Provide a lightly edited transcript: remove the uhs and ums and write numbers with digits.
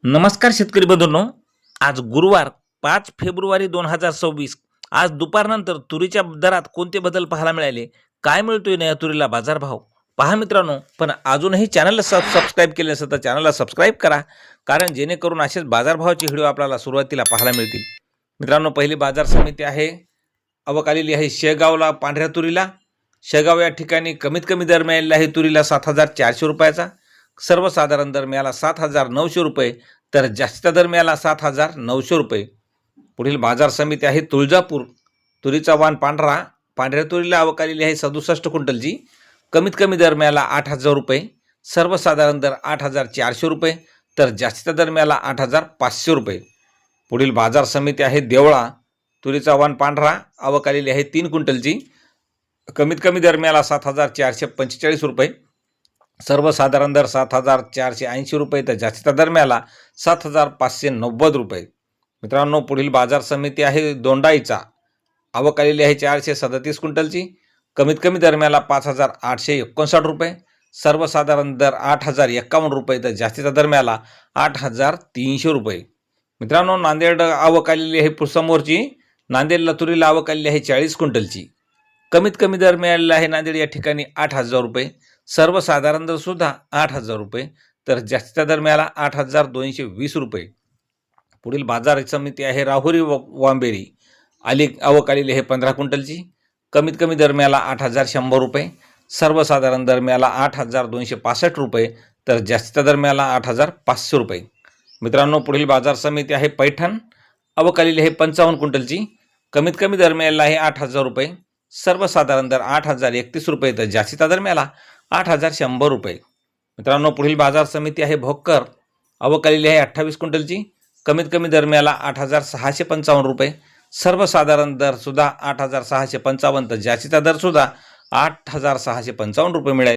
नमस्कार शेतकरी बंधूंनो, आज गुरुवार 5 फेब्रुवारी 2026 आज दुपारनंतर तुरीच्या दरात कोणते बदल पाहायला मिळाले, काय मिळतोय नया तुरीला बाजारभाव पहा मित्रांनो. पण अजूनही चॅनलला सबस्क्राईब केले नसेल तर चॅनलला सबस्क्राईब करा, कारण जेणेकरून असेच बाजारभावाचे व्हिडिओ आपल्याला सुरुवातीला पाहायला मिळतील. मित्रांनो, पहिली बाजार समिती आहे आवक आलेली आहे शेगावला पांढऱ्या तुरीला. शेगाव या ठिकाणी कमीत कमी दर मिळालेला आहे तुरीला 7,400 रुपयाचा. सर्वसाधारण दर मिळाला 7,900 रुपये, तर जास्तीचा दर मिळाला 7,900 रुपये. पुढील बाजार समिती आहे तुळजापूर. तुरीचा वाण पांढऱ्या तुरीला आवक आलेली आहे 67 क्विंटलची. कमीत कमी दर मिळाला 8,000 रुपये. सर्वसाधारण दर 8,400 रुपये, तर जास्तीचा दर मिळाला 8,500 रुपये. पुढील बाजार समिती आहे देवळा. तुरीचा वाण पांढरा आवक आलेली आहे 3 क्विंटलची. कमीत कमी दर मिळाला 7,445 रुपये. सर्वसाधारण दर 7,480 रुपये, तर जास्तीचा दर मिळाला 7,590 रुपये. मित्रांनो, पुढील बाजार समिती आहे दोंडाईचा. आवक आलेली आहे 437 क्विंटलची. कमीत कमी दर मिळाला 5,859 रुपये. सर्वसाधारण दर 8,051 रुपये, तर जास्तीचा दर मिळाला 8,300 रुपये. मित्रांनो, नांदेड आवक आलेली आहे समोरची. नांदेडला तुरीला आवक आलेली आहे 40 क्विंटलची. कमीत कमी दर मिळालेला आहे नांदेड या ठिकाणी 8,000 रुपये. सर्वसाधारण दर सुद्धा 8,000 रुपये, तर जास्तीचा दर मिळाला 8,220 रुपये. पुढील बाजार समिती आहे राहुरी वांबेरी. आवक आलेली आहे 15 क्विंटलची. कमीत कमी दर मिळाला 8,100 रुपये. सर्वसाधारण दर मिळाला 8,265 रुपये, तर जास्तीचा दर मिळाला 8,500 रुपये. मित्रांनो, पुढील बाजार समिती आहे पैठण. आवक आलेली आहे 55 क्विंटलची. कमीत कमी दर मिळाला आहे 8,000 रुपये. सर्वसाधारण दर 8,031 रुपये, तर जास्तीचा दर मिळाला 8,100 रुपये. मित्रांनो, पुढील बाजार समिती आहे भोकर. आवक आलेली आहे 28 क्विंटलची. कमीत कमी दर मिळाला 8,655 रुपये. सर्वसाधारण दर सुद्धा 8,655, तर जास्तीचा दर सुद्धा 8,655 रुपये मिळाला.